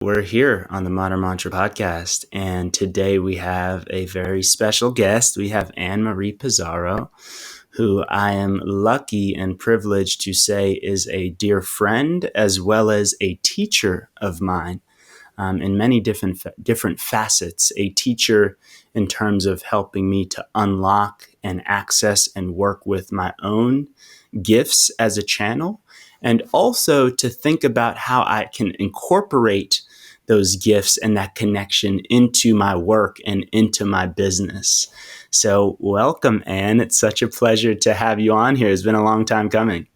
We're here on the Modern Mantra podcast, and today we have a very special guest. We have Anne Marie Pizarro, who I am lucky and privileged to say is a dear friend as well as a teacher of mine in many different facets. A teacher in terms of helping me to unlock and access and work with my own gifts as a channel, and also to think about how I can incorporate those gifts and that connection into my work and into my business. So welcome, Anne. It's such a pleasure to have you on here. It's been a long time coming.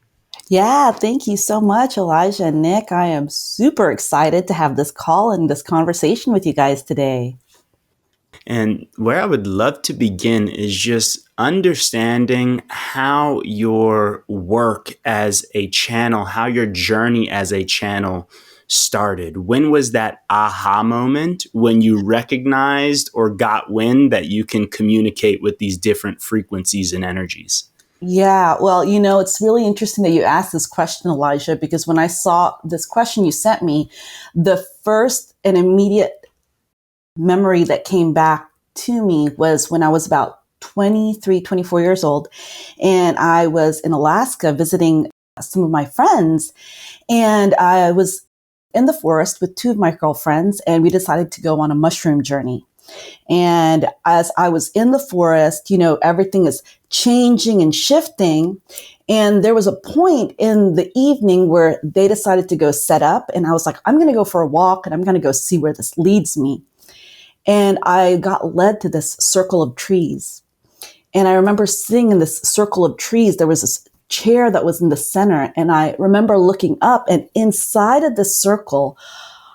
Yeah, thank you so much, Elijah and Nick. I am super excited to have this call and this conversation with you guys today. And where I would love to begin is just understanding how your work as a channel, how your journey as a channel started. When was that aha moment when you recognized or got wind that you can communicate with these different frequencies and energies? Yeah, well, it's really interesting that you asked this question, Elijah, because when I saw this question you sent me, the first and immediate memory that came back to me was when I was about 23, 24 years old, and I was in Alaska visiting some of my friends, and I was in the forest with two of my girlfriends, and we decided to go on a mushroom journey. And as I was in the forest, everything is changing and shifting. And there was a point in the evening where they decided to go set up. And I was like, I'm going to go for a walk and I'm going to go see where this leads me. And I got led to this circle of trees. And I remember sitting in this circle of trees. There was this chair that was in the center. And I remember looking up, and inside of this circle,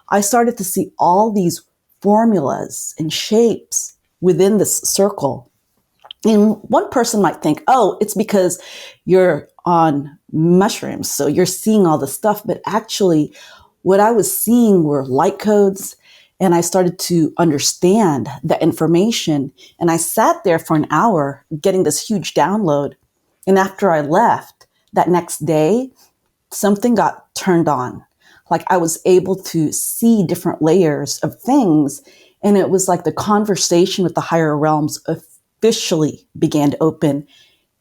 I started to see all these formulas and shapes within this circle. And one person might think, oh, it's because you're on mushrooms, so you're seeing all this stuff. But actually, what I was seeing were light codes, and I started to understand the information. And I sat there for an hour getting this huge download. And after I left that next day, something got turned on. Like I was able to see different layers of things. And it was like the conversation with the higher realms officially began to open.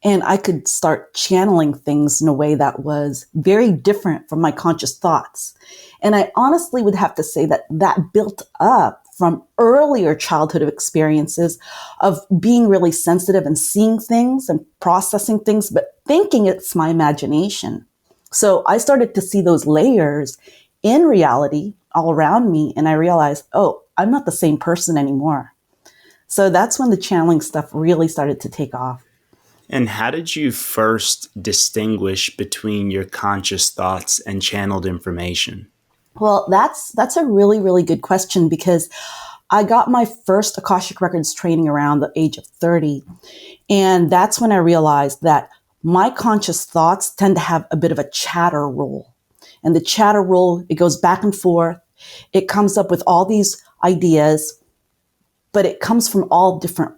And I could start channeling things in a way that was very different from my conscious thoughts. And I honestly would have to say that that built up from earlier childhood experiences of being really sensitive and seeing things and processing things, but thinking it's my imagination. So I started to see those layers in reality all around me. And I realized, oh, I'm not the same person anymore. So that's when the channeling stuff really started to take off. And how did you first distinguish between your conscious thoughts and channeled information? Well, that's a really, really good question, because I got my first Akashic Records training around the age of 30. And that's when I realized that my conscious thoughts tend to have a bit of a chatter rule. And the chatter rule, it goes back and forth. It comes up with all these ideas, but it comes from all different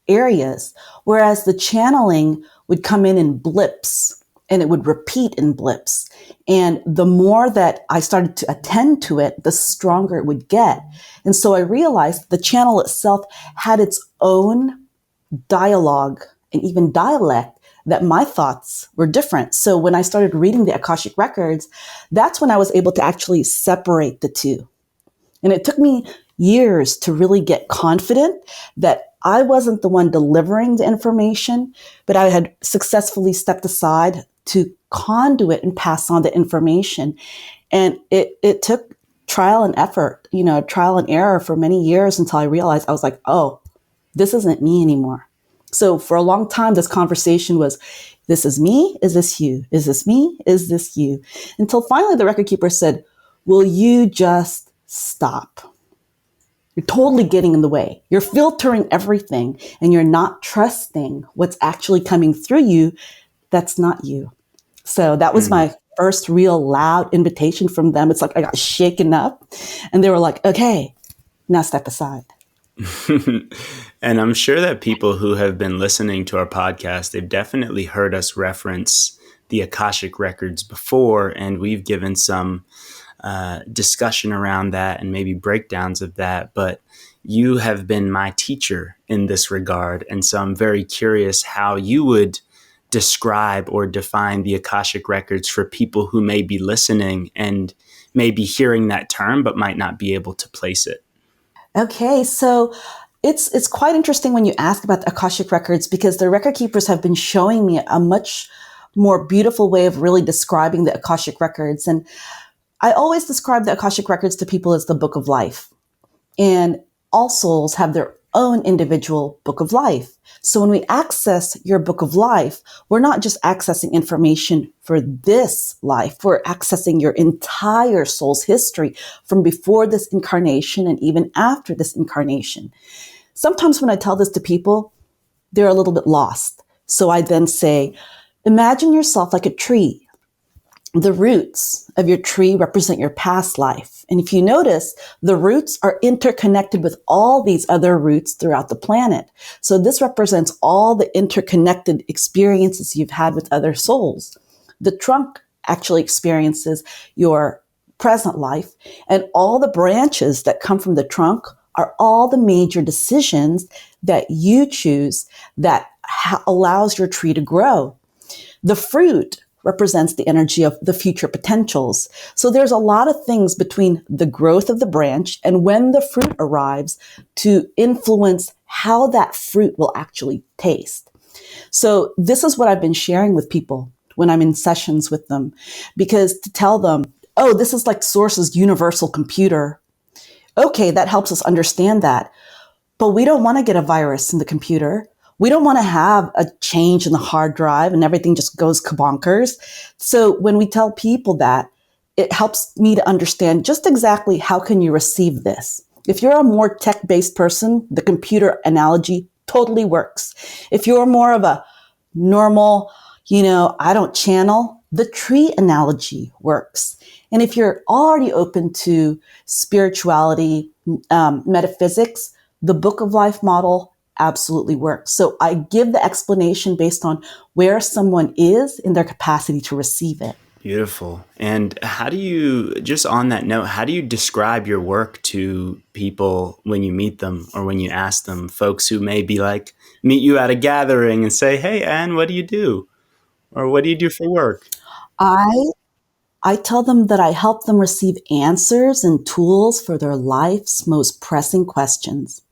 areas. Whereas the channeling would come in blips, and it would repeat in blips. And the more that I started to attend to it, the stronger it would get. And so I realized the channel itself had its own dialogue and even dialect, that my thoughts were different. So when I started reading the Akashic Records, that's when I was able to actually separate the two. And it took me years to really get confident that I wasn't the one delivering the information, but I had successfully stepped aside to conduit and pass on the information. And it took trial and effort, trial and error for many years until I realized, I was like, oh, this isn't me anymore. So for a long time, this conversation was, this is me, is this you? Is this me, is this you? Until finally the record keeper said, will you just stop? You're totally getting in the way. You're filtering everything, and you're not trusting what's actually coming through you. That's not you. So that was my first real loud invitation from them. It's like I got shaken up, and they were like, okay, now step aside. And I'm sure that people who have been listening to our podcast, they've definitely heard us reference the Akashic Records before, and we've given some discussion around that and maybe breakdowns of that. But you have been my teacher in this regard. And so I'm very curious how you would describe or define the Akashic Records for people who may be listening and may be hearing that term, but might not be able to place it. Okay, so it's quite interesting when you ask about the Akashic Records, because the record keepers have been showing me a much more beautiful way of really describing the Akashic Records. And I always describe the Akashic Records to people as the book of life. And all souls have their own individual book of life. So when we access your book of life, we're not just accessing information for this life. We're accessing your entire soul's history from before this incarnation and even after this incarnation. Sometimes when I tell this to people, they're a little bit lost. So I then say, imagine yourself like a tree. The roots of your tree represent your past life. And if you notice, the roots are interconnected with all these other roots throughout the planet. So this represents all the interconnected experiences you've had with other souls. The trunk actually experiences your present life, and all the branches that come from the trunk are all the major decisions that you choose that allows your tree to grow. The fruit represents the energy of the future potentials. So there's a lot of things between the growth of the branch and when the fruit arrives to influence how that fruit will actually taste. So this is what I've been sharing with people when I'm in sessions with them, because to tell them, oh, this is like Source's universal computer. Okay, that helps us understand that. But we don't want to get a virus in the computer. We don't want to have a change in the hard drive and everything just goes kabonkers. So when we tell people that, it helps me to understand just exactly how can you receive this. If you're a more tech-based person, the computer analogy totally works. If you're more of a normal, I don't channel, the tree analogy works. And if you're already open to spirituality, metaphysics, the book of life model absolutely works. So I give the explanation based on where someone is in their capacity to receive it. Beautiful. And how do you, just on that note, how do you describe your work to people when you meet them or when you ask them, folks who may be like, meet you at a gathering and say, hey, Anne, what do you do? Or what do you do for work? I tell them that I help them receive answers and tools for their life's most pressing questions.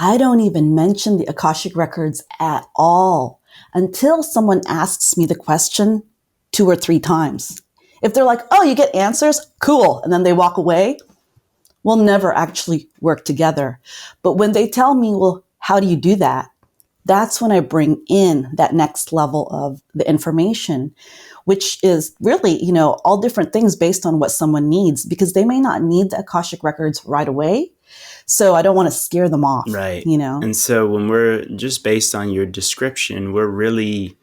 I don't even mention the Akashic Records at all until someone asks me the question 2 or 3 times. If they're like, oh, you get answers? Cool. And then they walk away, we'll never actually work together. But when they tell me, well, how do you do that? That's when I bring in that next level of the information, which is really, all different things based on what someone needs, because they may not need the Akashic Records right away. So I don't want to scare them off. Right. And so when we're just based on your description, we're really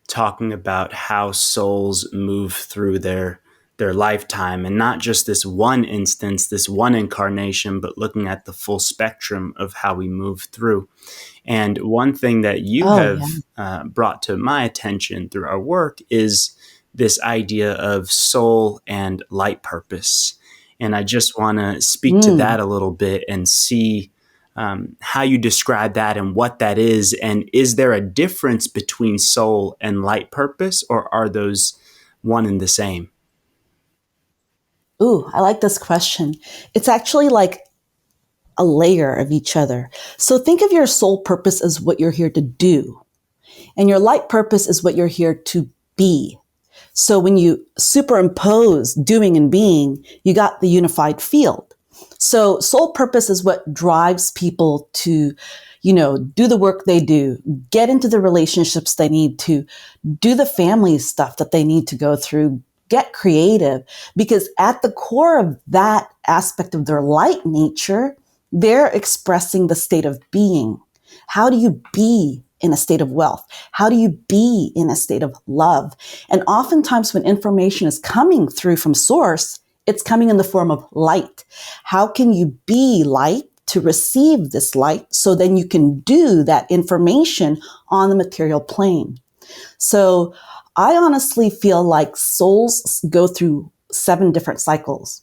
talking about how souls move through their lifetime, and not just this one instance, this one incarnation, but looking at the full spectrum of how we move through. And one thing that you have brought to my attention through our work is this idea of soul and light purpose. And I just want to speak to that a little bit and see how you describe that and what that is. And is there a difference between soul and light purpose, or are those one and the same? Ooh, I like this question. It's actually like a layer of each other. So think of your soul purpose as what you're here to do, and your light purpose is what you're here to be. So when you superimpose doing and being, you got the unified field. So soul purpose is what drives people to, do the work they do, get into the relationships they need to, do the family stuff that they need to go through, get creative, because at the core of that aspect of their light nature, they're expressing the state of being. How do you be in a state of wealth? How do you be in a state of love? And oftentimes when information is coming through from source, it's coming in the form of light. How can you be light to receive this light so then you can do that information on the material plane? So I honestly feel like souls go through 7 different cycles.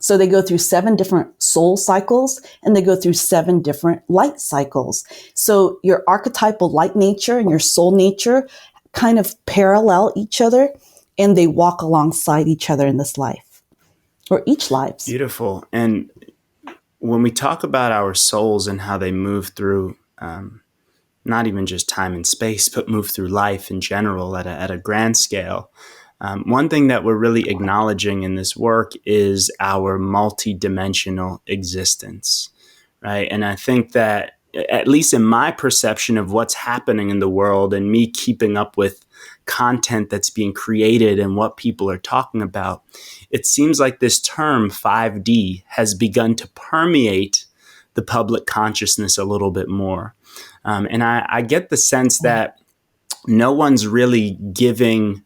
So they go through 7 different soul cycles and they go through 7 different light cycles. So your archetypal light nature and your soul nature kind of parallel each other, and they walk alongside each other in this life, or each lives. Beautiful. And when we talk about our souls and how they move through, not even just time and space, but move through life in general at a grand scale, one thing that we're really acknowledging in this work is our multidimensional existence, right? And I think that, at least in my perception of what's happening in the world and me keeping up with content that's being created and what people are talking about, it seems like this term 5D has begun to permeate the public consciousness a little bit more. And I get the sense that no one's really giving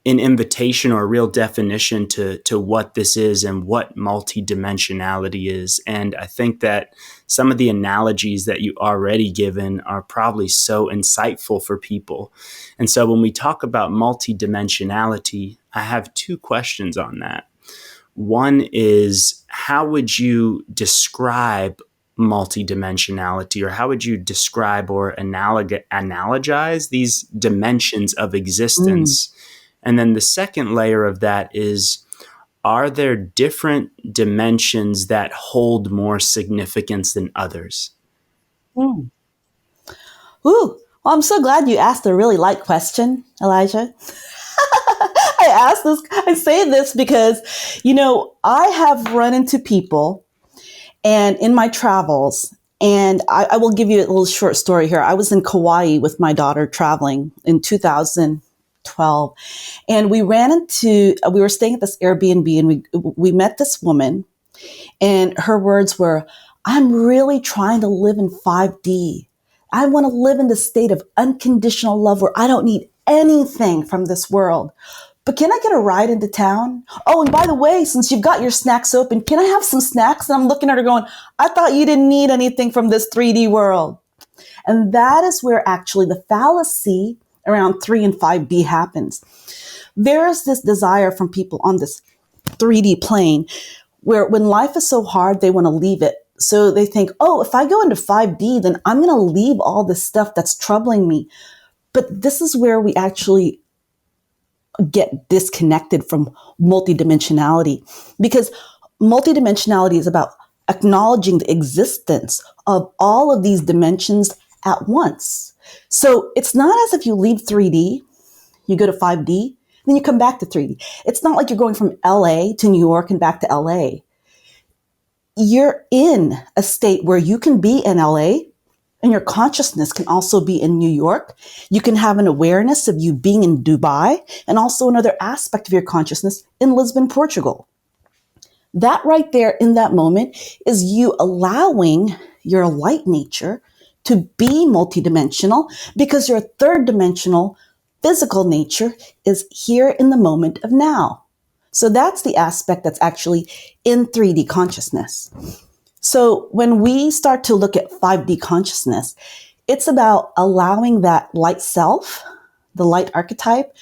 an invitation or a real definition to what this is and what multidimensionality is. And I think that some of the analogies that you already given are probably so insightful for people. And so when we talk about multidimensionality, I have 2 questions on that. One is, how would you describe multidimensionality, or how would you describe or analogize these dimensions of existence? And then the second layer of that is, are there different dimensions that hold more significance than others? Ooh, well, I'm so glad you asked a really light question, Elijah. I say this because, I have run into people and in my travels, and I will give you a little short story here. I was in Kauai with my daughter traveling in 2012, and we were staying at this Airbnb, and we met this woman, and her words were, "I'm really trying to live in 5D. I want to live in the state of unconditional love where I don't need anything from this world. But can I get a ride into town? Oh, and by the way, since you've got your snacks open, can I have some snacks?" And I'm looking at her going, "I thought you didn't need anything from this 3D world." And that is where actually the fallacy around 3 and 5D happens. There is this desire from people on this 3D plane where when life is so hard, they want to leave it. So they think, oh, if I go into 5D, then I'm going to leave all this stuff that's troubling me. But this is where we actually get disconnected from multidimensionality, because multidimensionality is about acknowledging the existence of all of these dimensions at once. So it's not as if you leave 3D, you go to 5D, then you come back to 3D. It's not like you're going from LA to New York and back to LA. You're in a state where you can be in LA and your consciousness can also be in New York. You can have an awareness of you being in Dubai, and also another aspect of your consciousness in Lisbon, Portugal. That right there in that moment is you allowing your light nature to be multidimensional, because your 3rd dimensional physical nature is here in the moment of now. So that's the aspect that's actually in 3D consciousness. So when we start to look at 5D consciousness, it's about allowing that light self, the light archetype,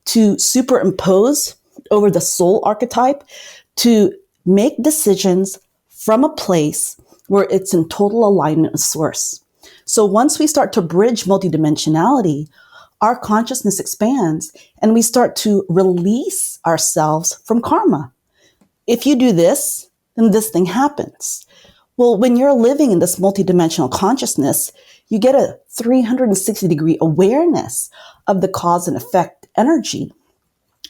to superimpose over the soul archetype, to make decisions from a place where it's in total alignment with source. So once we start to bridge multidimensionality, our consciousness expands and we start to release ourselves from karma. If you do this, then this thing happens. Well, when you're living in this multidimensional consciousness, you get a 360-degree awareness of the cause and effect energy,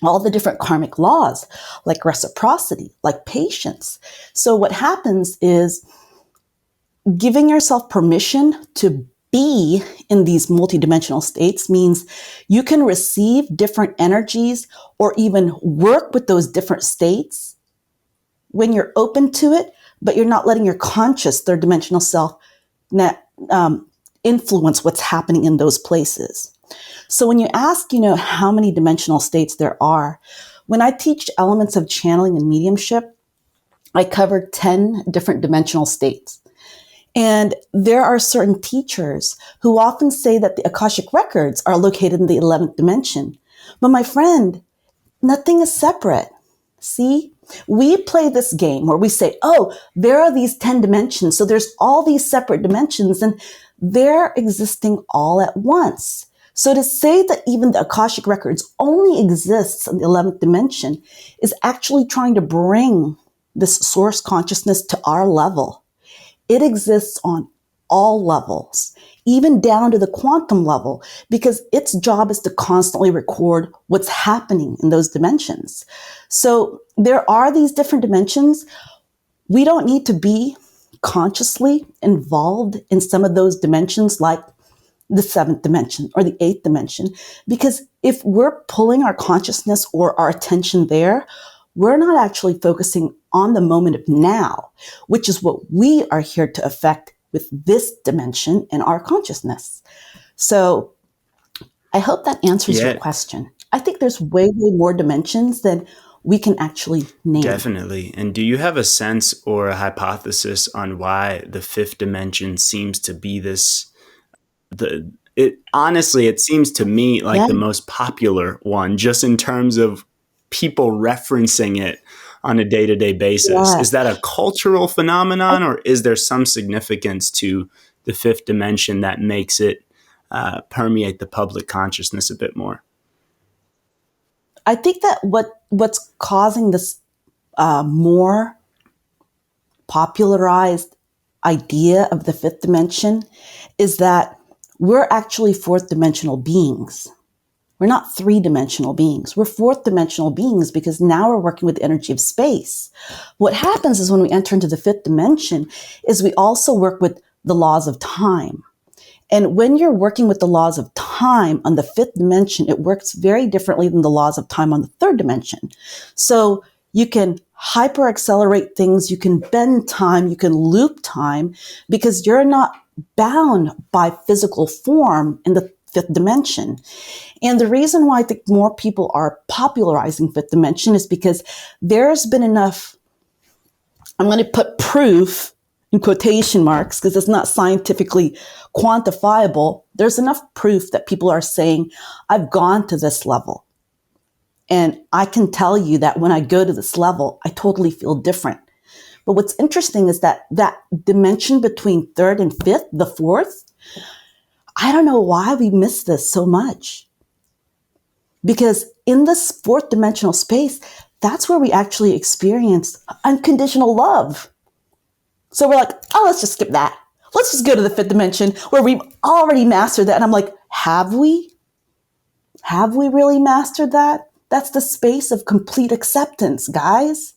all the different karmic laws, like reciprocity, like patience. So what happens is giving yourself permission to be in these multidimensional states means you can receive different energies or even work with those different states when you're open to it, but you're not letting your conscious 3rd dimensional self influence what's happening in those places. So when you ask, how many dimensional states there are, when I teach elements of channeling and mediumship, I cover 10 different dimensional states. And there are certain teachers who often say that the Akashic Records are located in the 11th dimension. But my friend, nothing is separate. See, we play this game where we say, oh, there are these 10 dimensions. So there's all these separate dimensions and they're existing all at once. So to say that even the Akashic Records only exists in the 11th dimension is actually trying to bring this source consciousness to our level. It exists on all levels, even down to the quantum level, because its job is to constantly record what's happening in those dimensions. So there are these different dimensions. We don't need to be consciously involved in some of those dimensions, like the 7th dimension or the 8th dimension, because if we're pulling our consciousness or our attention there, we're not actually focusing on the moment of now, which is what we are here to affect with this dimension in our consciousness. So I hope that answers your question. I think there's way more dimensions than we can actually name. Definitely. And do you have a sense or a hypothesis on why the 5th dimension seems to be this? Honestly, it seems to me like the most popular one, just in terms of people referencing it on a day-to-day basis. Yes. Is that a cultural phenomenon, or is there some significance to the 5th dimension that makes it permeate the public consciousness a bit more? I think that what's causing this more popularized idea of the 5th dimension is that we're actually 4th dimensional beings. We're not 3-dimensional beings. We're 4th dimensional beings because now we're working with the energy of space. What happens is when we enter into the 5th dimension is we also work with the laws of time. And when you're working with the laws of time on the 5th dimension, it works very differently than the laws of time on the 3rd dimension. So you can hyper accelerate things, you can bend time, you can loop time, because you're not bound by physical form in the 5th dimension. And the reason why I think more people are popularizing 5th dimension is because there's been enough, I'm going to put proof in quotation marks because it's not scientifically quantifiable. There's enough proof that people are saying, I've gone to this level. And I can tell you that when I go to this level, I totally feel different. But what's interesting is that dimension between 3rd and 5th, the 4th, I don't know why we miss this so much. Because in this 4th dimensional space, that's where we actually experience unconditional love. So we're like, oh, let's just skip that. Let's just go to the 5th dimension where we've already mastered that. And I'm like, have we? Have we really mastered that? That's the space of complete acceptance, guys.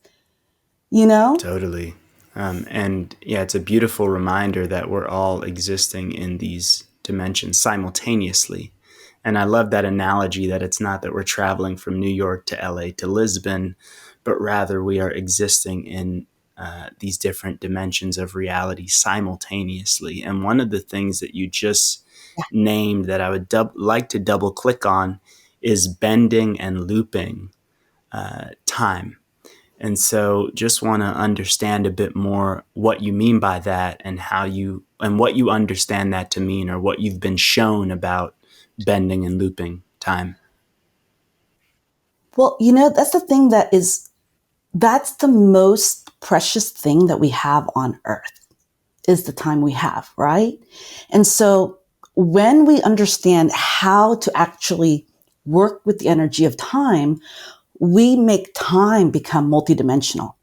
You know? Totally. And yeah, it's a beautiful reminder that we're all existing in these dimensions simultaneously. And I love that analogy that it's not that we're traveling from New York to LA to Lisbon, but rather we are existing in these different dimensions of reality simultaneously. And one of the things that you just named that I would like to double click on is bending and looping time. And so just want to understand a bit more what you mean by that and what you understand that to mean, or what you've been shown about bending and looping time. Well, that's the thing that's the most precious thing that we have on earth is the time we have, right? And so when we understand how to actually work with the energy of time, we make time become multidimensional.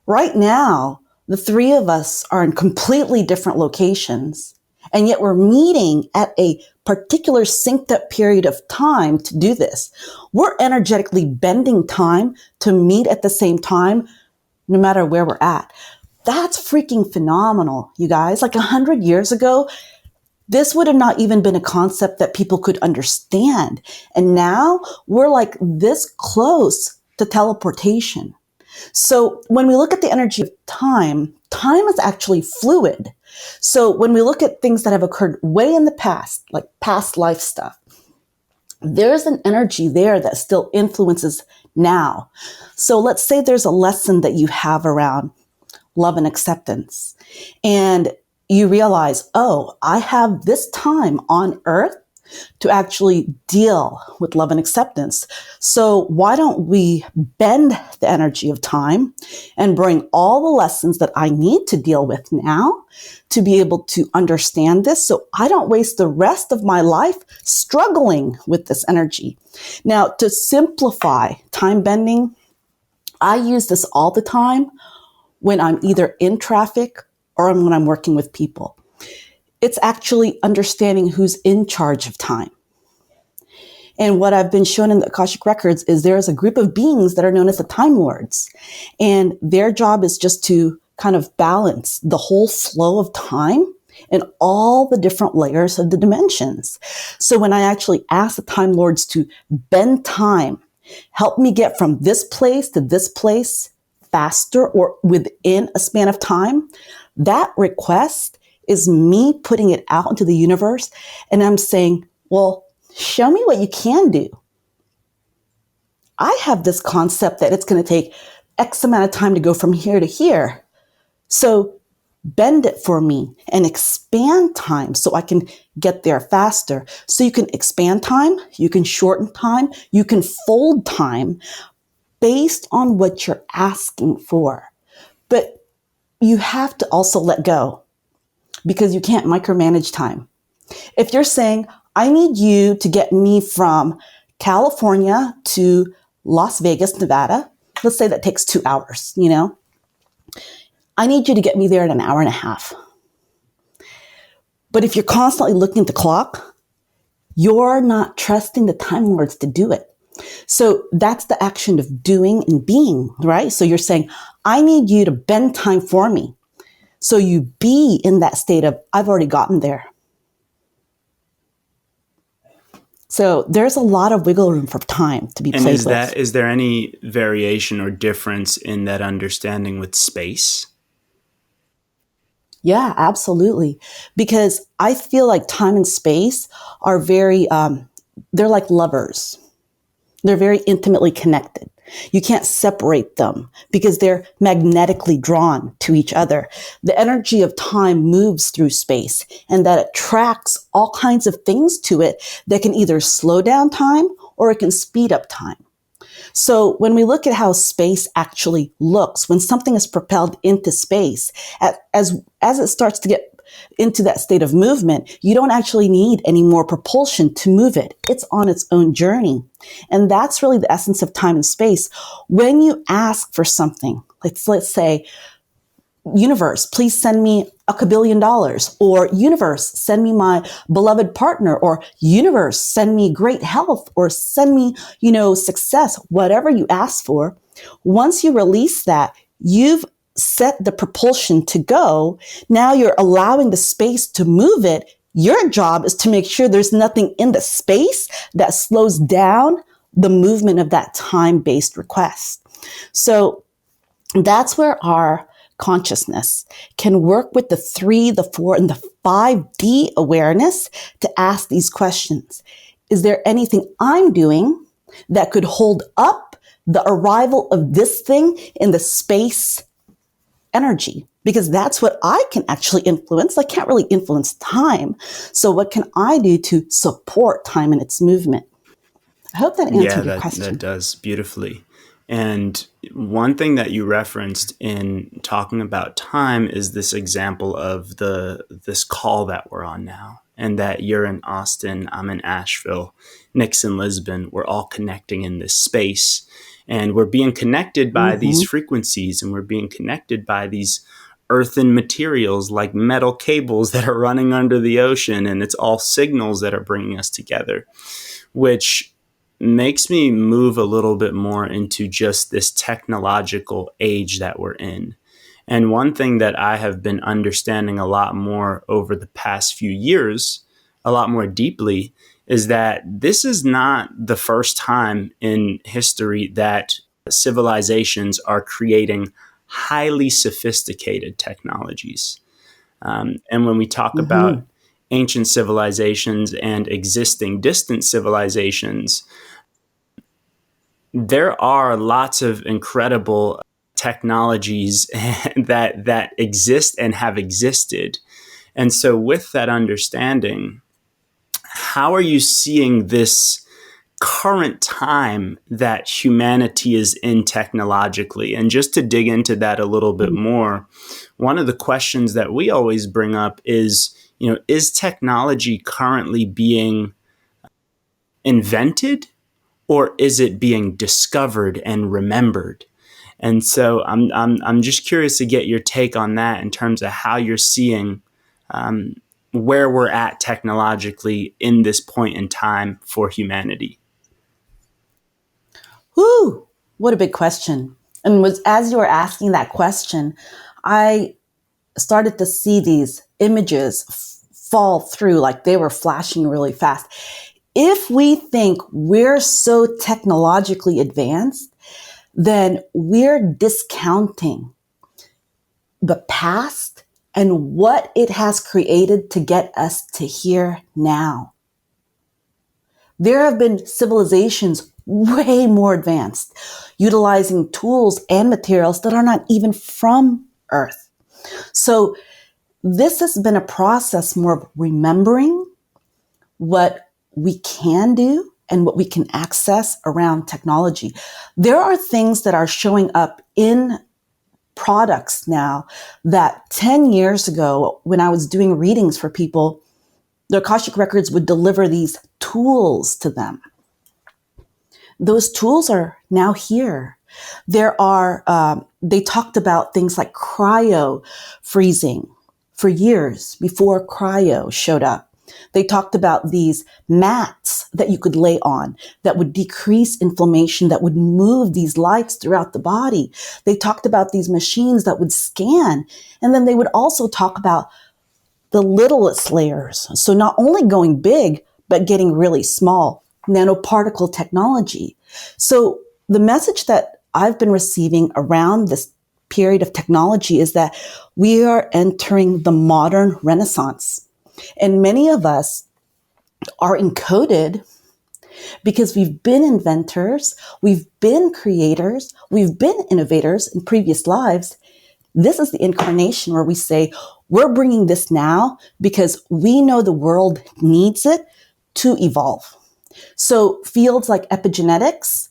Right now, the three of us are in completely different locations, and yet we're meeting at a particular synced up period of time to do this. We're energetically bending time to meet at the same time, no matter where we're at. That's freaking phenomenal, you guys. Like 100 years ago, this would have not even been a concept that people could understand. And now we're like this close to teleportation. So when we look at the energy of time, time is actually fluid. So when we look at things that have occurred way in the past, like past life stuff, there's an energy there that still influences now. So let's say there's a lesson that you have around love and acceptance, and you realize, oh, I have this time on earth to actually deal with love and acceptance. So why don't we bend the energy of time and bring all the lessons that I need to deal with now to be able to understand this so I don't waste the rest of my life struggling with this energy. Now, to simplify time bending, I use this all the time when I'm either in traffic or when I'm working with people. It's actually understanding who's in charge of time. And what I've been shown in the Akashic Records is there is a group of beings that are known as the Time Lords. And their job is just to kind of balance the whole flow of time and all the different layers of the dimensions. So when I actually ask the Time Lords to bend time, help me get from this place to this place faster or within a span of time, that request is me putting it out into the universe. And I'm saying, well, show me what you can do. I have this concept that it's going to take X amount of time to go from here to here. So bend it for me and expand time so I can get there faster. So you can expand time, you can shorten time, you can fold time based on what you're asking for. But you have to also let go, because you can't micromanage time. If you're saying, I need you to get me from California to Las Vegas, Nevada, let's say that takes 2 hours, I need you to get me there in an hour and a half. But if you're constantly looking at the clock, you're not trusting the Time Lords to do it. So that's the action of doing and being, right? So you're saying, I need you to bend time for me. So you be in that state of, I've already gotten there. So there's a lot of wiggle room for time to be played with. Is there any variation or difference in that understanding with space? Yeah, absolutely. Because I feel like time and space are very, they're like lovers. They're very intimately connected. You can't separate them because they're magnetically drawn to each other. The energy of time moves through space, and that attracts all kinds of things to it that can either slow down time or it can speed up time. So when we look at how space actually looks, when something is propelled into space, as it starts to get into that state of movement, you don't actually need any more propulsion to move it. It's on its own journey. And that's really the essence of time and space. When you ask for something, let's say, universe, please send me $1 billion, or universe, send me my beloved partner, or universe, send me great health, or send me, success, whatever you ask for. Once you release that, you've set the propulsion to go. Now you're allowing the space to move it. Your job is to make sure there's nothing in the space that slows down the movement of that time-based request. So that's where our consciousness can work with the 3, the 4, and the 5D awareness to ask these questions. Is there anything I'm doing that could hold up the arrival of this thing in the space energy? Because that's what I can actually influence. I can't really influence time. So what can I do to support time in its movement? I hope that answered your question. That does beautifully. And one thing that you referenced in talking about time is this example of this call that we're on now, and that you're in Austin, I'm in Asheville, Nick's in Lisbon. We're all connecting in this space, and we're being connected by these frequencies, and we're being connected by these earthen materials like metal cables that are running under the ocean, and it's all signals that are bringing us together, which makes me move a little bit more into just this technological age that we're in. And one thing that I have been understanding a lot more over the past few years, a lot more deeply, is that this is not the first time in history that civilizations are creating highly sophisticated technologies. And when we talk about ancient civilizations and existing distant civilizations, there are lots of incredible technologies that exist and have existed. And so with that understanding, how are you seeing this current time that humanity is in technologically? And just to dig into that a little bit more, one of the questions that we always bring up is, is technology currently being invented, or is it being discovered and remembered? And so I'm just curious to get your take on that in terms of how you're seeing where we're at technologically in this point in time for humanity. Whew, what a big question. And as you were asking that question, I started to see these images fall through like they were flashing really fast. If we think we're so technologically advanced, then we're discounting the past and what it has created to get us to here now. There have been civilizations way more advanced, utilizing tools and materials that are not even from Earth. So this has been a process more of remembering what we can do and what we can access around technology. There are things that are showing up in products now that 10 years ago, when I was doing readings for people, the Akashic Records would deliver these tools to them. Those tools are now here. They talked about things like cryo freezing for years before cryo showed up. They talked about these mats that you could lay on that would decrease inflammation, that would move these lights throughout the body. They talked about these machines that would scan. And then they would also talk about the littlest layers. So not only going big, but getting really small, nanoparticle technology. So the message that I've been receiving around this period of technology is that we are entering the modern renaissance. And many of us are encoded because we've been inventors, we've been creators, we've been innovators in previous lives. This is the incarnation where we say, we're bringing this now because we know the world needs it to evolve. So fields like epigenetics,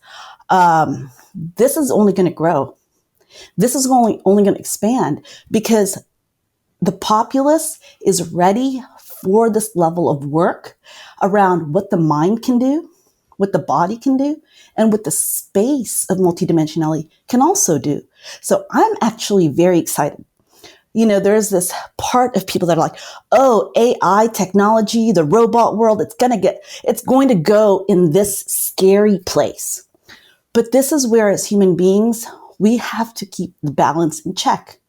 this is only going to grow. This is only going to expand because the populace is ready for this level of work around what the mind can do, what the body can do, and what the space of multidimensionality can also do. So I'm actually very excited. There's this part of people that are like, oh, AI technology, the robot world, it's going to go in this scary place. But this is where, as human beings, we have to keep the balance in check.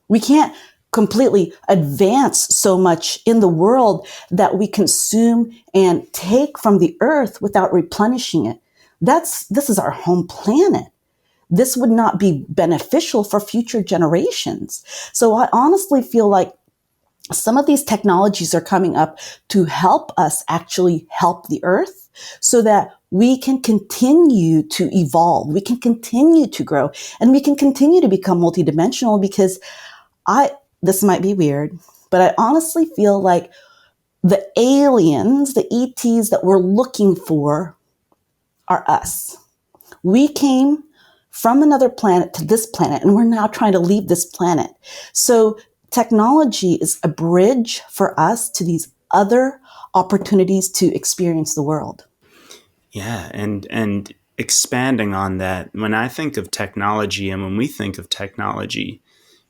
We can't completely advance so much in the world that we consume and take from the earth without replenishing it. This is our home planet. This would not be beneficial for future generations. So I honestly feel like some of these technologies are coming up to help us actually help the earth so that we can continue to evolve, we can continue to grow, and we can continue to become multidimensional because this might be weird, but I honestly feel like the aliens, the ETs that we're looking for are us. We came from another planet to this planet, and we're now trying to leave this planet. So technology is a bridge for us to these other opportunities to experience the world. Yeah, and expanding on that, when I think of technology and when we think of technology,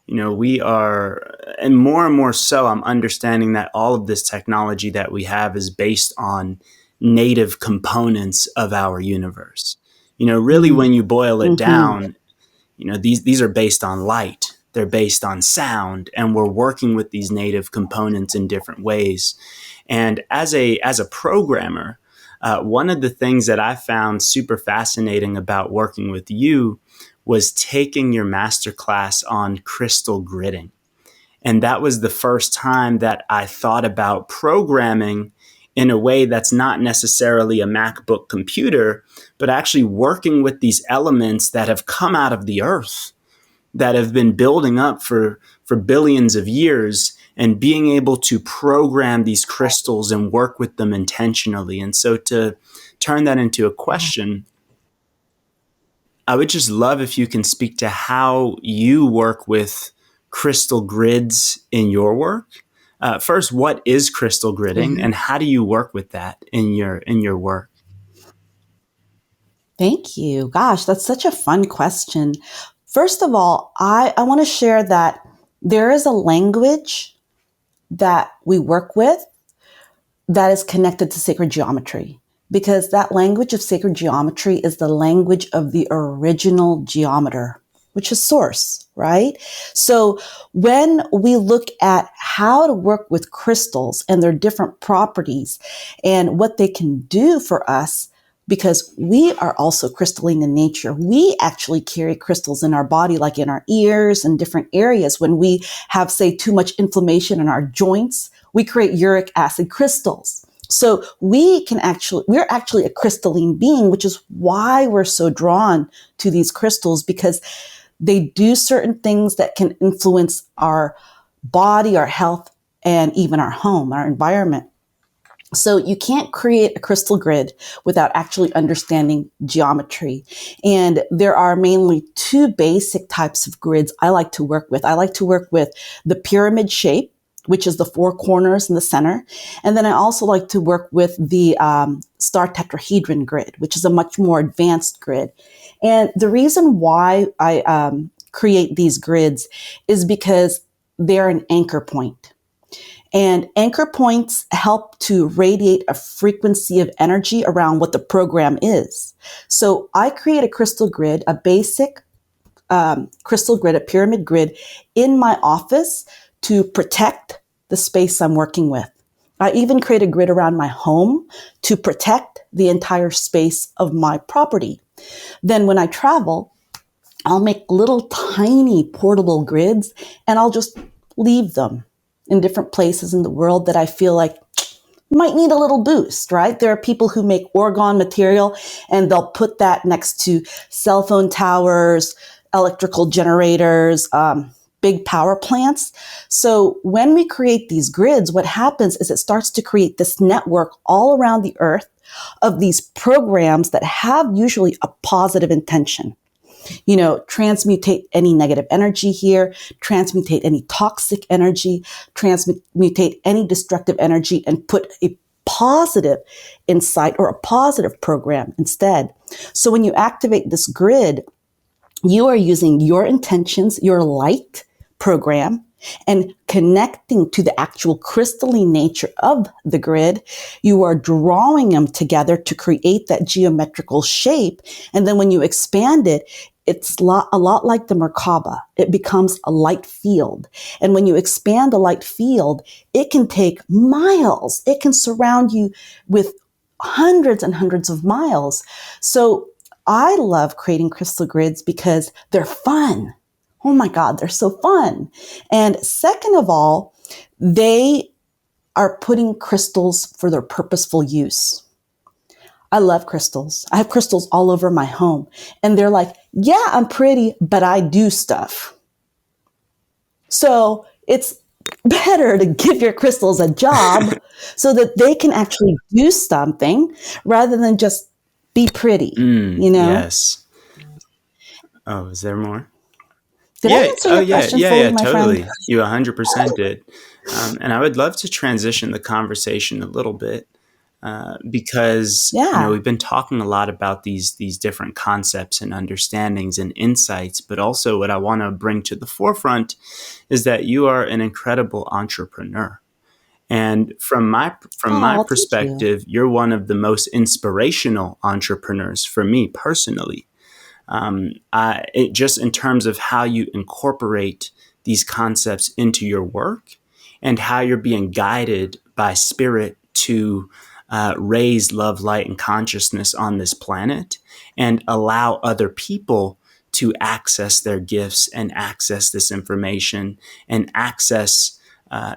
we are, and more so, I'm understanding that all of this technology that we have is based on native components of our universe. Really, when you boil it down, these are based on light, they're based on sound, and we're working with these native components in different ways. And as a programmer, one of the things that I found super fascinating about working with you was taking your masterclass on crystal gridding. And that was the first time that I thought about programming in a way that's not necessarily a MacBook computer, but actually working with these elements that have come out of the earth, that have been building up for billions of years, and being able to program these crystals and work with them intentionally. And so to turn that into a question, I would just love if you can speak to how you work with crystal grids in your work. First, what is crystal gridding, Mhm. and how do you work with that in your work? Thank you. Gosh, that's such a fun question. First of all, I want to share that there is a language that we work with that is connected to sacred geometry, because that language of sacred geometry is the language of the original geometer, which is source, right? So when we look at how to work with crystals and their different properties and what they can do for us, because we are also crystalline in nature. We actually carry crystals in our body, like in our ears and different areas. When we have, say, too much inflammation in our joints, we create uric acid crystals. So we're actually a crystalline being, which is why we're so drawn to these crystals, because they do certain things that can influence our body, our health, and even our home, our environment. So you can't create a crystal grid without actually understanding geometry. And there are mainly two basic types of grids I like to work with. I like to work with the pyramid shape, which is the four corners in the center. And then I also like to work with the star tetrahedron grid, which is a much more advanced grid. And the reason why I create these grids is because they're an anchor point. And anchor points help to radiate a frequency of energy around what the program is. So I create a crystal grid, a basic crystal grid, a pyramid grid in my office to protect the space I'm working with. I even create a grid around my home to protect the entire space of my property. Then when I travel, I'll make little tiny portable grids and I'll just leave them in different places in the world that I feel like might need a little boost, right? There are people who make orgone material and they'll put that next to cell phone towers, electrical generators, big power plants. So when we create these grids, what happens is it starts to create this network all around the earth of these programs that have usually a positive intention. Transmutate any negative energy here, transmutate any toxic energy, transmutate any destructive energy, and put a positive insight or a positive program instead. So when you activate this grid, you are using your intentions, your light program, and connecting to the actual crystalline nature of the grid. You are drawing them together to create that geometrical shape. And then when you expand it, it's a lot like the Merkaba. It becomes a light field. And when you expand a light field, it can take miles. It can surround you with hundreds and hundreds of miles. So I love creating crystal grids because they're fun. Oh my God, they're so fun. And second of all, they are putting crystals for their purposeful use. I love crystals. I have crystals all over my home. And they're like, yeah, I'm pretty, but I do stuff. So it's better to give your crystals a job so that they can actually do something rather than just be pretty, Yes. Oh, is there more? Did I Yeah. answer Oh, your yeah. question Yeah. fully, Yeah. my friend? Totally. You 100% did. And I would love to transition the conversation a little bit because Yeah. we've been talking a lot about these different concepts and understandings and insights, but also what I want to bring to the forefront is that you are an incredible entrepreneur. And from my Oh, thank you. perspective, you're one of the most inspirational entrepreneurs for me personally. Just in terms of how you incorporate these concepts into your work and how you're being guided by spirit to raise love, light, and consciousness on this planet and allow other people to access their gifts and access this information and access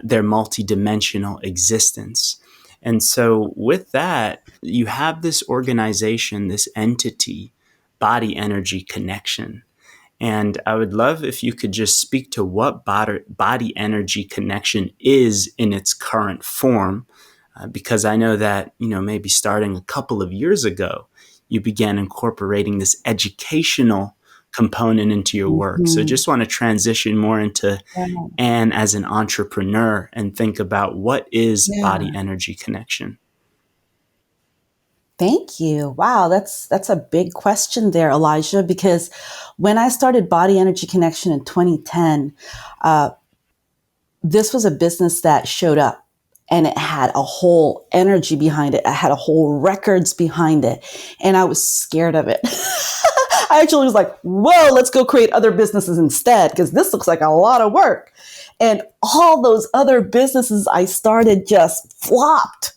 their multidimensional existence. And so, with that, you have this organization, this entity, Body Energy Connection. And I would love if you could just speak to what body energy connection is in its current form, because I know that, maybe starting a couple of years ago, you began incorporating this educational component into your work. So Mhm. just want to transition more into Yeah. Anne as an entrepreneur and think about what is body Yeah. energy connection. Thank you. Wow, that's a big question there, Elijah, because when I started Body Energy Connection in 2010, uh, this was a business that showed up and it had a whole energy behind it. It had a whole records behind it. And I was scared of it. I actually was like, whoa, let's go create other businesses instead, because this looks like a lot of work. And all those other businesses I started just flopped.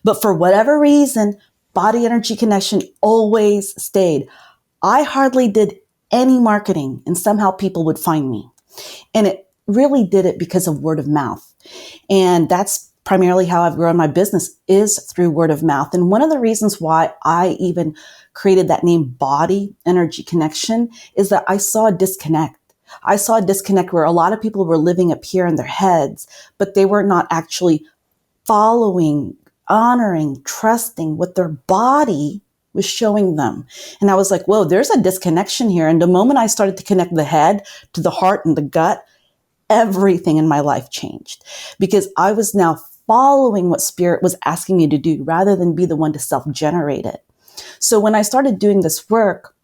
But for whatever reason, Body Energy Connection always stayed. I hardly did any marketing and somehow people would find me. And it really did it because of word of mouth. And that's primarily how I've grown my business, is through word of mouth. And one of the reasons why I even created that name Body Energy Connection is that I saw a disconnect. I saw a disconnect where a lot of people were living up here in their heads, but they were not actually following, honoring, trusting what their body was showing them. And I was like, whoa, there's a disconnection here. And the moment I started to connect the head to the heart and the gut, everything in my life changed, because I was now following what spirit was asking me to do rather than be the one to self-generate it. So when I started doing this work,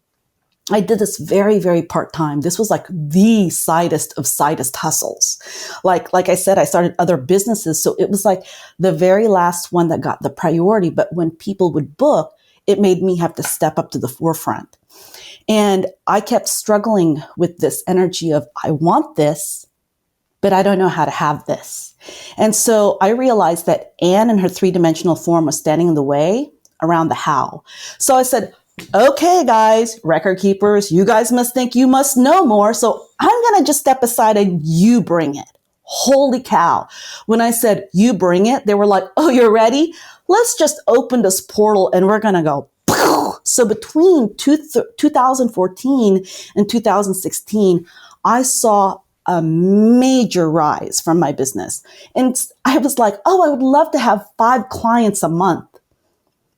I did this very, very part-time. This was like the sidest of sidest hustles. Like I said, I started other businesses. So it was like the very last one that got the priority. But when people would book, it made me have to step up to the forefront. And I kept struggling with this energy of, I want this, but I don't know how to have this. And so I realized that Anne in her three-dimensional form was standing in the way around the how. So I said, okay, guys, record keepers, you guys must think you must know more. So I'm going to just step aside and you bring it. Holy cow. When I said you bring it, they were like, oh, you're ready? Let's just open this portal and we're going to go. So between 2014 and 2016, I saw a major rise from my business. And I was like, oh, I would love to have 5 clients a month.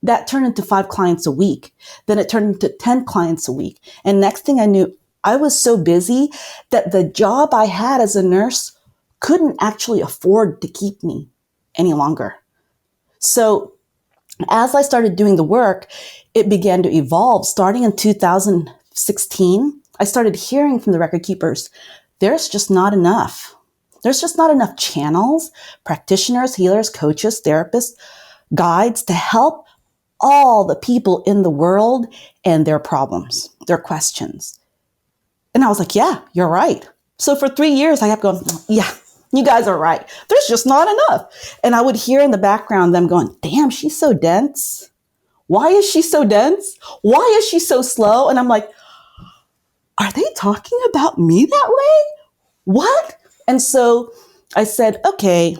That turned into 5 clients a week. Then it turned into 10 clients a week. And next thing I knew, I was so busy that the job I had as a nurse couldn't actually afford to keep me any longer. So as I started doing the work, it began to evolve. Starting in 2016, I started hearing from the record keepers, there's just not enough. There's just not enough channels, practitioners, healers, coaches, therapists, guides to help all the people in the world and their problems, their questions. And I was like, yeah, you're right. So for 3 years, I kept going, yeah, you guys are right. There's just not enough. And I would hear in the background them going, damn, she's so dense. Why is she so dense? Why is she so slow? And I'm like, are they talking about me that way? What? And so I said, okay,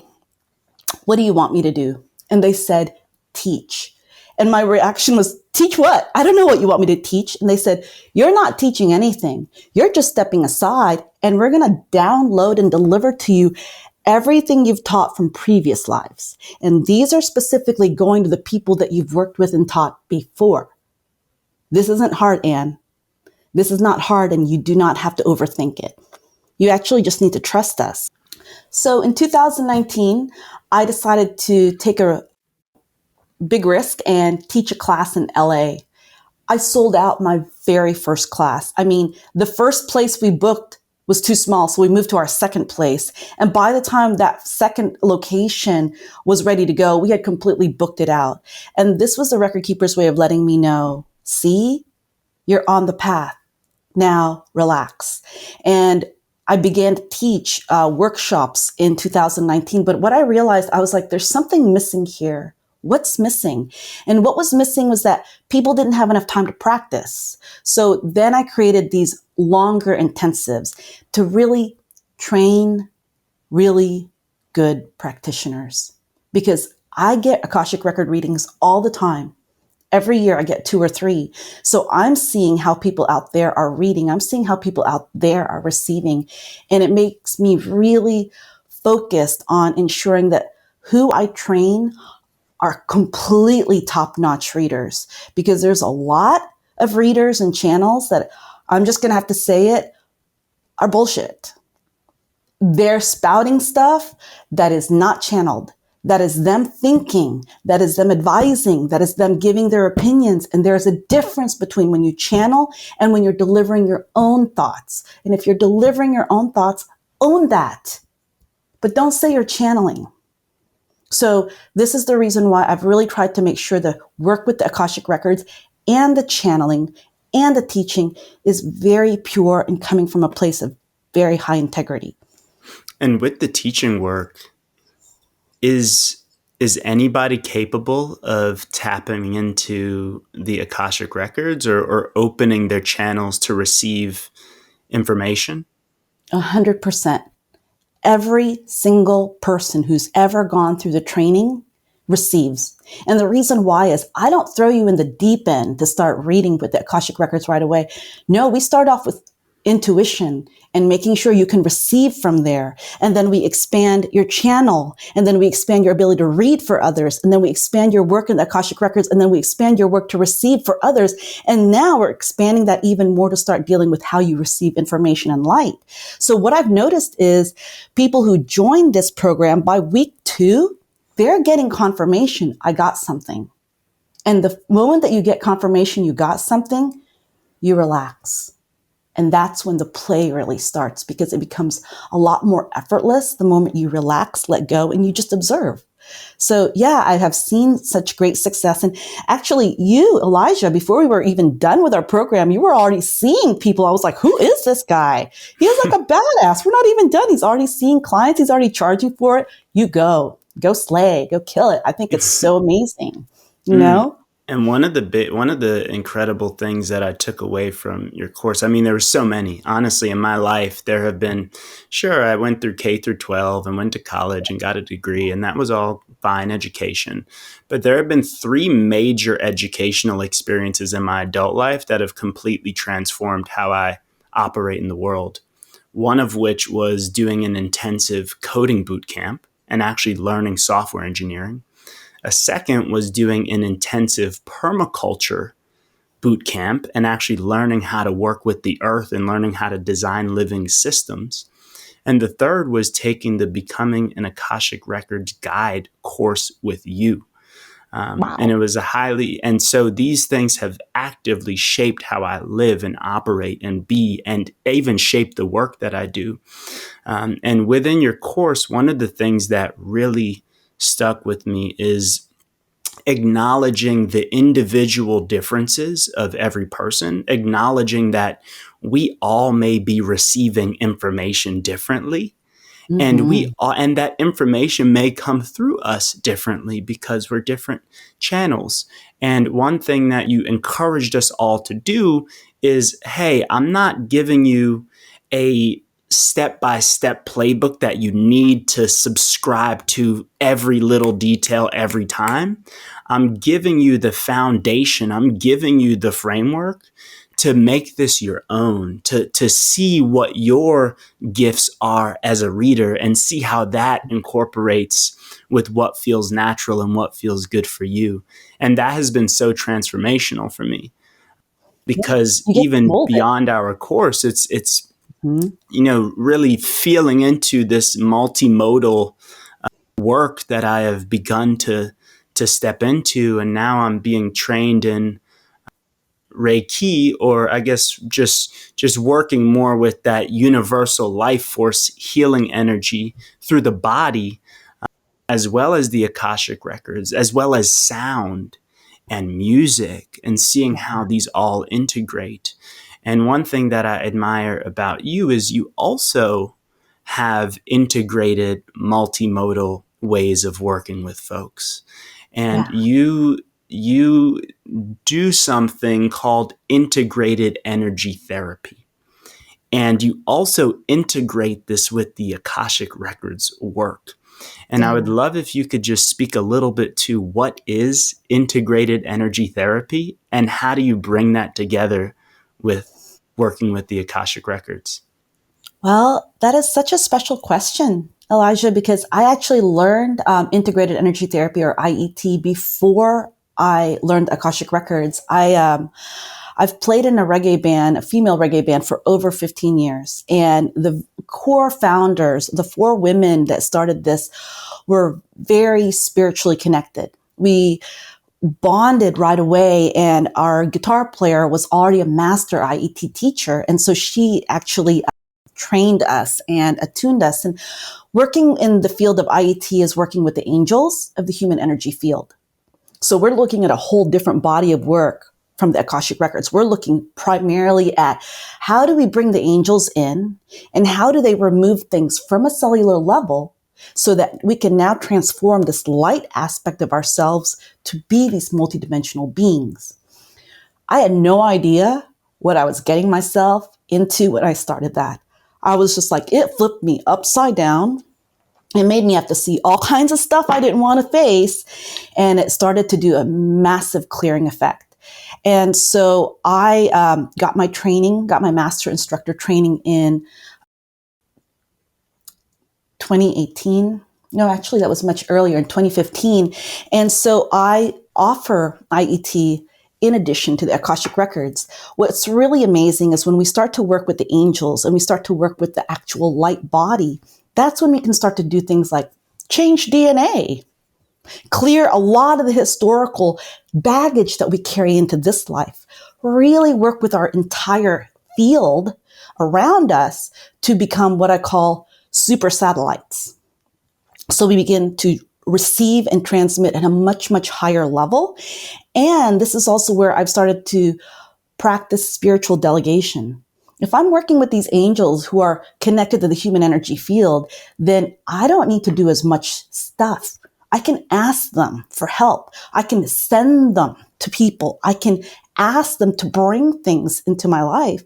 what do you want me to do? And they said, teach. And my reaction was, teach what? I don't know what you want me to teach. And they said, you're not teaching anything. You're just stepping aside and we're going to download and deliver to you everything you've taught from previous lives. And these are specifically going to the people that you've worked with and taught before. This isn't hard, Anne. This is not hard, and you do not have to overthink it. You actually just need to trust us. So in 2019, I decided to take a big risk and teach a class in LA. I sold out my very first class. I mean, the first place we booked was too small, so we moved to our second place. And by the time that second location was ready to go, we had completely booked it out. And this was the record keeper's way of letting me know, see, you're on the path. Now relax. And I began to teach workshops in 2019. But what I realized, I was like, there's something missing here. What's missing? And what was missing was that people didn't have enough time to practice. So then I created these longer intensives to really train really good practitioners, because I get Akashic record readings all the time. Every year I get 2 or 3. So I'm seeing how people out there are reading. I'm seeing how people out there are receiving. And it makes me really focused on ensuring that who I train are completely top-notch readers, because there's a lot of readers and channels that, I'm just going to have to say it, are bullshit. They're spouting stuff that is not channeled. That is them thinking, that is them advising, that is them giving their opinions. And there's a difference between when you channel and when you're delivering your own thoughts. And if you're delivering your own thoughts, own that. But don't say you're channeling. So this is the reason why I've really tried to make sure the work with the Akashic Records and the channeling and the teaching is very pure and coming from a place of very high integrity. And with the teaching work, is anybody capable of tapping into the Akashic Records or opening their channels to receive information? 100%. Every single person who's ever gone through the training receives. And the reason why is I don't throw you in the deep end to start reading with the Akashic Records right away. No, we start off with intuition and making sure you can receive from there. And then we expand your channel. And then we expand your ability to read for others. And then we expand your work in the Akashic Records. And then we expand your work to receive for others. And now we're expanding that even more to start dealing with how you receive information and light. So what I've noticed is people who join this program by week 2, they're getting confirmation, I got something. And the moment that you get confirmation you got something, you relax. And that's when the play really starts, because it becomes a lot more effortless the moment you relax, let go, and you just observe. So yeah, I have seen such great success. And actually you, Elijah, before we were even done with our program, you were already seeing people. I was like, who is this guy? He is like a badass. We're not even done. He's already seeing clients. He's already charging for it. You go slay, go kill it. I think it's so amazing, you know? And one of the incredible things that I took away from your course, I mean, there were so many. Honestly, in my life, there have been, sure, I went through K through 12 and went to college and got a degree, and that was all fine education. But there have been 3 major educational experiences in my adult life that have completely transformed how I operate in the world. One of which was doing an intensive coding boot camp and actually learning software engineering. A second was doing an intensive permaculture boot camp and actually learning how to work with the earth and learning how to design living systems. And the third was taking the Becoming an Akashic Records Guide course with you. Wow. And it was and so these things have actively shaped how I live and operate and be, and even shaped the work that I do. And within your course, one of the things that really stuck with me is acknowledging the individual differences of every person, acknowledging that we all may be receiving information differently. Mm-hmm. And that information may come through us differently because we're different channels. And one thing that you encouraged us all to do is, hey, I'm not giving you a step-by-step playbook that you need to subscribe to every little detail every time. I'm giving you the foundation. I'm giving you the framework to make this your own, to see what your gifts are as a reader and see how that incorporates with what feels natural and what feels good for you. And that has been so transformational for me, because You get to even mold it. beyond our course, it's Mm-hmm. really feeling into this multimodal work that I have begun to step into. And now I'm being trained in Reiki, or I guess just working more with that universal life force healing energy through the body, as well as the Akashic Records, as well as sound and music, and seeing how these all integrate. And one thing that I admire about you is you also have integrated multimodal ways of working with folks. And Yeah. you do something called integrated energy therapy. And you also integrate this with the Akashic Records work. And I would love if you could just speak a little bit to what is integrated energy therapy and how do you bring that together with working with the Akashic Records? Well, that is such a special question, Elijah, because I actually learned integrated energy therapy, or IET, before I learned Akashic Records. I've played in a reggae band, a female reggae band, for over 15 years. And the core founders, the four women that started this, were very spiritually connected. We bonded right away, and our guitar player was already a master IET teacher. And so she actually trained us and attuned us. And working in the field of IET is working with the angels of the human energy field. So we're looking at a whole different body of work from the Akashic Records. We're looking primarily at how do we bring the angels in and how do they remove things from a cellular level so that we can now transform this light aspect of ourselves to be these multidimensional beings. I had no idea what I was getting myself into when I started that. I was just like, it flipped me upside down. It made me have to see all kinds of stuff I didn't want to face. And it started to do a massive clearing effect. And so I got my training, got my master instructor training in 2018. No, actually, that was much earlier, in 2015. And so I offer IET in addition to the Akashic Records. What's really amazing is when we start to work with the angels and we start to work with the actual light body, that's when we can start to do things like change DNA, clear a lot of the historical baggage that we carry into this life, really work with our entire field around us to become what I call super satellites. So we begin to receive and transmit at a much, much higher level. And this is also where I've started to practice spiritual delegation. If I'm working with these angels who are connected to the human energy field, then I don't need to do as much stuff. I can ask them for help. I can send them to people. I can ask them to bring things into my life.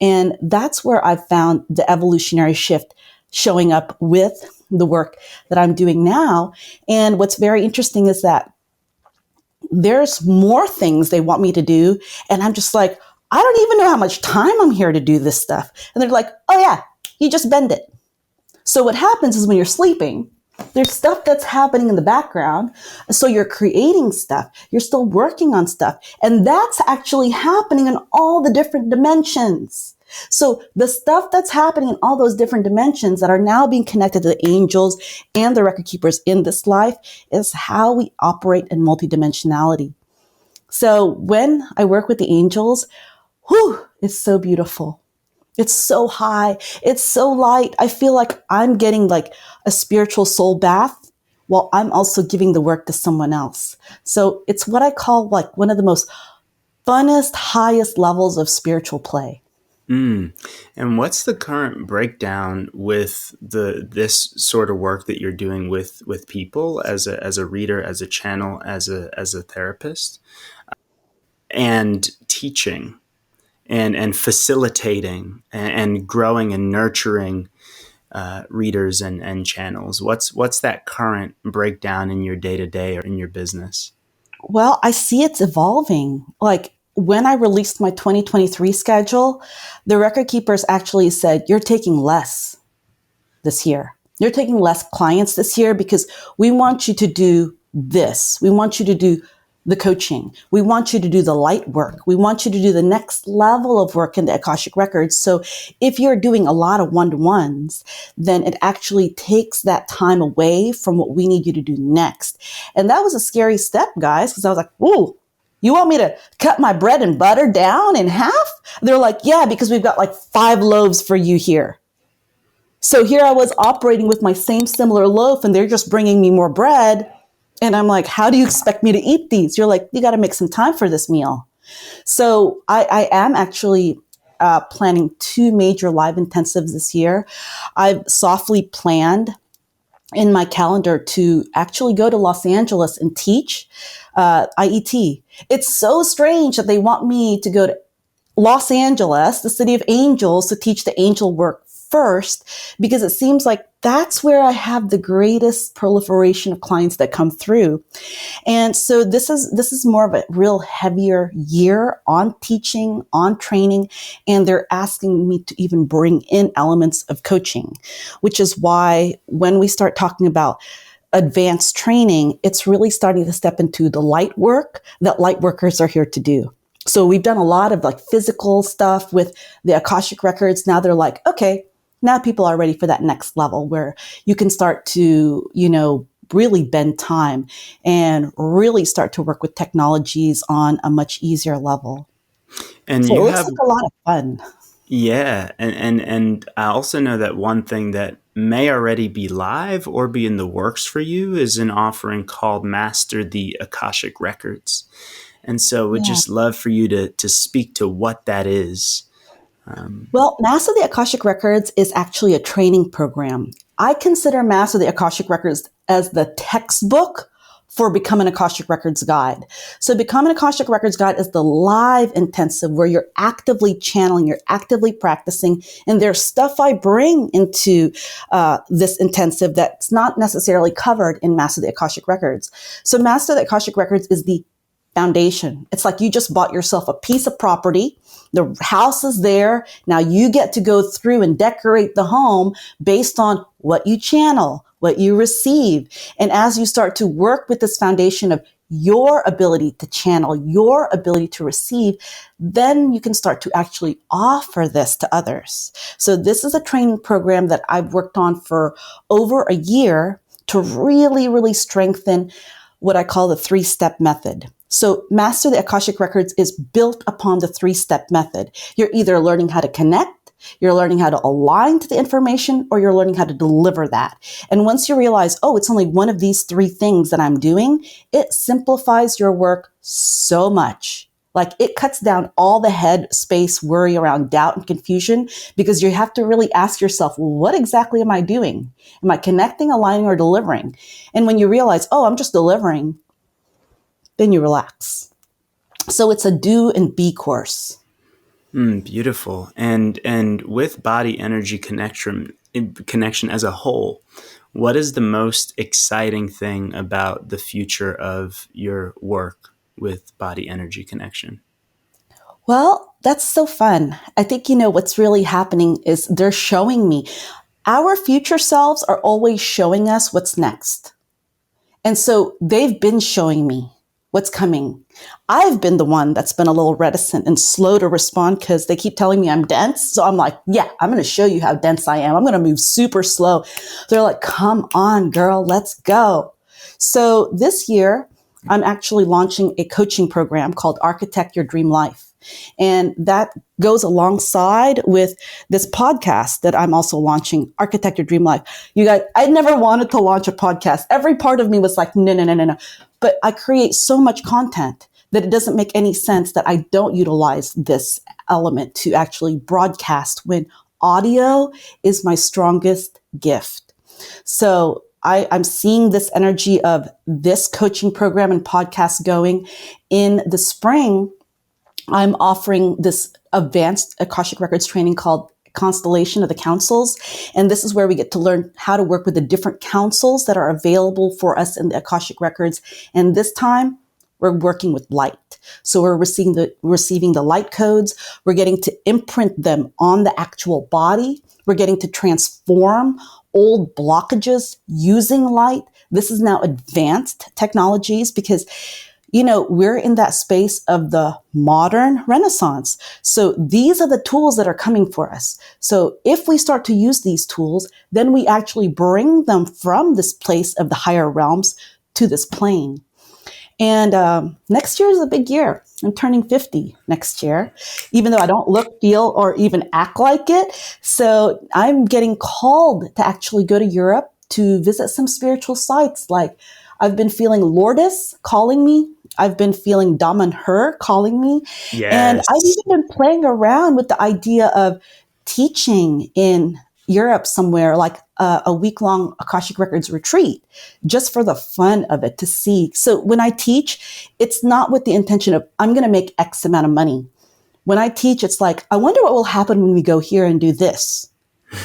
And that's where I've found the evolutionary shift showing up with the work that I'm doing now. And what's very interesting is that there's more things they want me to do. And I'm just like, I don't even know how much time I'm here to do this stuff. And they're like, oh yeah, you just bend it. So what happens is when you're sleeping, there's stuff that's happening in the background. So you're creating stuff. You're still working on stuff. And that's actually happening in all the different dimensions. So the stuff that's happening in all those different dimensions that are now being connected to the angels and the record keepers in this life is how we operate in multidimensionality. So when I work with the angels, it's so beautiful. It's so high. It's so light. I feel like I'm getting like a spiritual soul bath while I'm also giving the work to someone else. So it's what I call like one of the most funnest, highest levels of spiritual play. And what's the current breakdown with this sort of work that you're doing with people as a reader, as a channel, as a therapist, and teaching and facilitating and growing and nurturing readers and channels? What's that current breakdown in your day-to-day or in your business? Well, I see it's evolving. Like when I released my 2023 schedule, the record keepers actually said, you're taking less this year. You're taking less clients this year because we want you to do this. We want you to do the coaching. We want you to do the light work. We want you to do the next level of work in the Akashic Records. So if you're doing a lot of one-to-ones, then it actually takes that time away from what we need you to do next. And that was a scary step, guys, because I was like, ooh, you want me to cut my bread and butter down in half? They're like, yeah, because we've got like 5 loaves for you here. So here I was operating with my same similar loaf and they're just bringing me more bread. And I'm like, how do you expect me to eat these? You're like, you got to make some time for this meal. So I am actually planning 2 major live intensives this year. I've softly planned in my calendar to actually go to Los Angeles and teach IET. It's so strange that they want me to go to Los Angeles, the city of angels, to teach the angel work first because it seems like that's where I have the greatest proliferation of clients that come through. And so this is more of a real heavier year on teaching, on training, and they're asking me to even bring in elements of coaching, which is why when we start talking about advanced training, it's really starting to step into the light work that light workers are here to do. So we've done a lot of like physical stuff with the Akashic Records. Now they're like, okay, now people are ready for that next level where you can start to, really bend time and really start to work with technologies on a much easier level. And So it you looks have, like a lot of fun. yeah. And I also know that one thing that may already be live or be in the works for you is an offering called Master the Akashic Records. And so we'd Yeah. just love for you to speak to what that is. Well, Master the Akashic Records is actually a training program. I consider Master the Akashic Records as the textbook for Become an Akashic Records Guide. So Become an Akashic Records Guide is the live intensive where you're actively channeling, you're actively practicing, and there's stuff I bring into this intensive that's not necessarily covered in Master the Akashic Records. So Master the Akashic Records is the foundation. It's like you just bought yourself a piece of property. The house is there. Now you get to go through and decorate the home based on what you channel, what you receive. And as you start to work with this foundation of your ability to channel, your ability to receive, then you can start to actually offer this to others. So this is a training program that I've worked on for over a year to really, really strengthen what I call the 3-step method. So Master the Akashic Records is built upon the 3-step method. You're either learning how to connect, you're learning how to align to the information, or you're learning how to deliver that. And once you realize, oh, it's only one of these 3 things that I'm doing, it simplifies your work so much. Like it cuts down all the head space worry around doubt and confusion because you have to really ask yourself, well, what exactly am I doing? Am I connecting, aligning, or delivering? And when you realize, oh, I'm just delivering, then you relax. So it's a do and be course. Beautiful. And with body energy connection as a whole, what is the most exciting thing about the future of your work with body energy connection? Well, that's so fun. I think, what's really happening is they're showing me our future selves are always showing us what's next. And so they've been showing me what's coming. I've been the one that's been a little reticent and slow to respond because they keep telling me I'm dense. So I'm like, yeah, I'm going to show you how dense I am. I'm going to move super slow. They're like, come on, girl, let's go. So this year, I'm actually launching a coaching program called Architect Your Dream Life. And that goes alongside with this podcast that I'm also launching, Architect Your Dream Life. You guys, I never wanted to launch a podcast. Every part of me was like, no. But I create so much content that it doesn't make any sense that I don't utilize this element to actually broadcast when audio is my strongest gift. So I'm seeing this energy of this coaching program and podcast going in the spring. I'm offering this advanced Akashic Records training called Constellation of the Councils. And this is where we get to learn how to work with the different councils that are available for us in the Akashic Records. And this time we're working with light. So we're receiving the light codes. We're getting to imprint them on the actual body. We're getting to transform old blockages using light. This is now advanced technologies because we're in that space of the modern Renaissance. So these are the tools that are coming for us. So if we start to use these tools, then we actually bring them from this place of the higher realms to this plane. And next year is a big year. I'm turning 50 next year, even though I don't look, feel, or even act like it. So I'm getting called to actually go to Europe to visit some spiritual sites. Like I've been feeling Lourdes calling me. I've been feeling Daman Her calling me. Yes. And I've even been playing around with the idea of teaching in Europe somewhere, like a week-long Akashic Records retreat, just for the fun of it to see. So when I teach, it's not with the intention of, I'm going to make X amount of money. When I teach, it's like, I wonder what will happen when we go here and do this.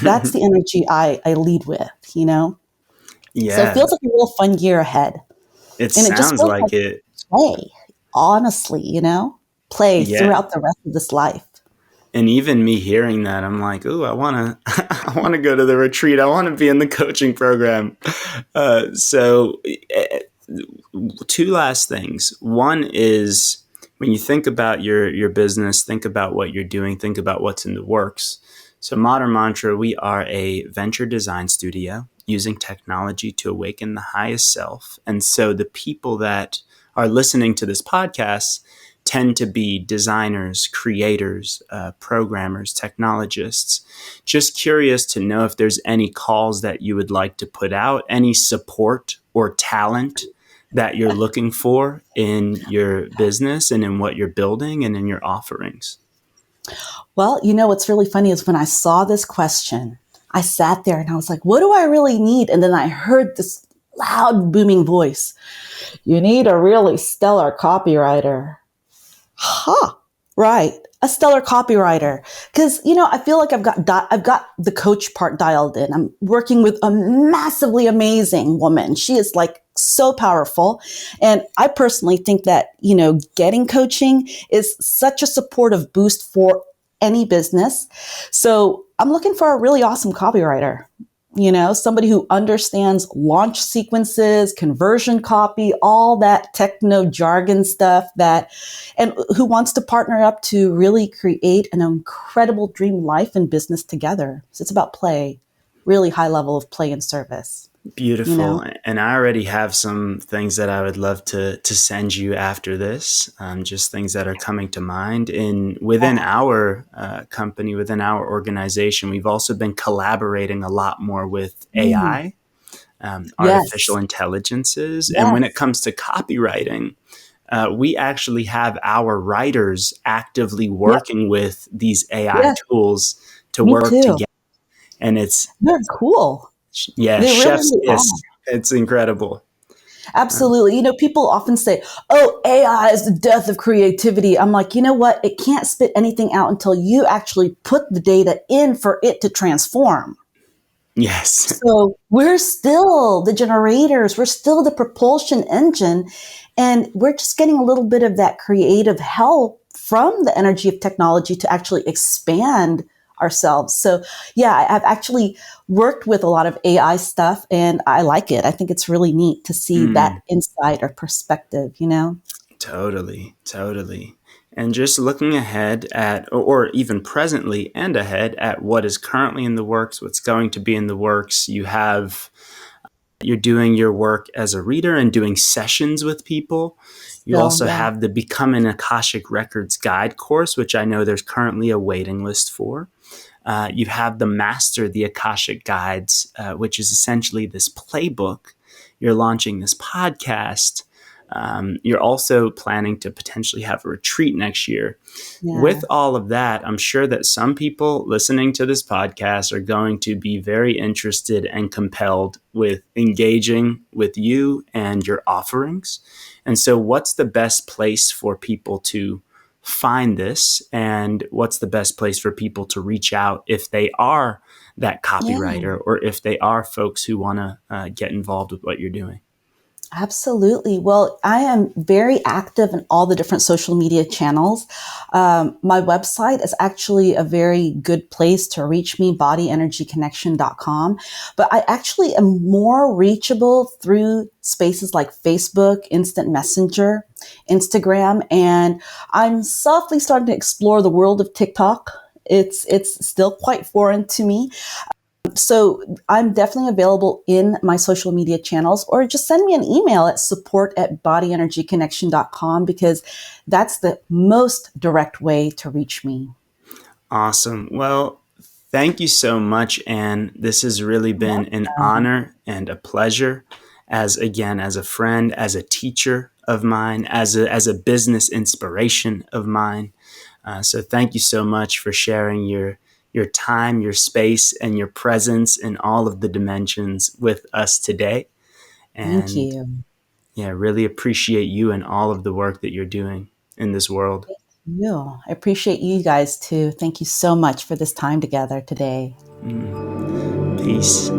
That's the energy I lead with, you know? So it Yeah, feels like a real fun year ahead. it And it just sounds feels like like it. play, honestly, you know? Play Yeah. throughout the rest of this life. And even me hearing that, I'm like, ooh, I want to, I want to go to the retreat. I want to be in the coaching program. So, two last things. One is when you think about your business, think about what you're doing, think about what's in the works. So, Modern Mantra, we are a venture design studio using technology to awaken the highest self. And so, the people that are listening to this podcast tend to be designers, creators, programmers, technologists. Just curious to know if there's any calls that you would like to put out, any support or talent that you're looking for in your business and in what you're building and in your offerings. Well, you know, what's really funny is when I saw this question, I sat there and I was like, what do I really need? And then I heard this loud, booming voice. You need a really stellar copywriter. Huh. Right. A stellar copywriter. Cause, you know, I feel like I've got the coach part dialed in. I'm working with a massively amazing woman. She is like so powerful. And I personally think that, you know, getting coaching is such a supportive boost for any business. So I'm looking for a really awesome copywriter, you know, somebody who understands launch sequences, conversion copy, all that techno jargon stuff and who wants to partner up to really create an incredible dream life and business together. So it's about play, really high level of play and service, you know? Beautiful. And I already have some things that I would love to send you after this, just things that are coming to mind. Within our company, within our organization, we've also been collaborating a lot more with Mm. AI, artificial Yes. intelligences. And when it Yes. comes to copywriting, we actually have our writers actively Yep. working with these AI Yes. tools to Me work too. together. And it's, They're cool. yeah, They really, chef's really are. kiss. It's incredible. Absolutely. You know, people often say, oh, AI is the death of creativity. I'm like, you know what? It can't spit anything out until you actually put the data in for it to transform. Yes. So we're still the generators, we're still the propulsion engine, and we're just getting a little bit of that creative help from the energy of technology to actually expand ourselves. So yeah, I've actually worked with a lot of AI stuff and I like it. I think it's really neat to see that Mm, insight or perspective, you know? totally. Totally. And just looking ahead at, or even presently and ahead at what is currently in the works, what's going to be in the works, you're doing your work as a reader and doing sessions with people. You So also yeah. have the Become an Akashic Records Guide course, which I know there's currently a waiting list for. You have the Master the Akashic Guides, which is essentially this playbook. You're launching this podcast. You're also planning to potentially have a retreat next year. Yeah. With all of that, I'm sure that some people listening to this podcast are going to be very interested and compelled with engaging with you and your offerings. And so, what's the best place for people to find this? And what's the best place for people to reach out if they are that Yeah. copywriter or if they are folks who want to get involved with what you're doing? Absolutely. Well, I am very active in all the different social media channels. My website is actually a very good place to reach me, bodyenergyconnection.com. But I actually am more reachable through spaces like Facebook, Instant Messenger, Instagram, and I'm softly starting to explore the world of TikTok. It's still quite foreign to me. So I'm definitely available in my social media channels, or just send me an email at support@bodyenergyconnection.com, because that's the most direct way to reach me. Awesome. Well, thank you so much, Anne. This has really been an honor and a pleasure as a friend, as a teacher of mine, as a business inspiration of mine. So thank you so much for sharing your time, your space, and your presence in all of the dimensions with us today. Thank And you. yeah, really appreciate you and all of the work that you're doing in this world. I appreciate you guys too. Thank you so much for this time together today. Peace.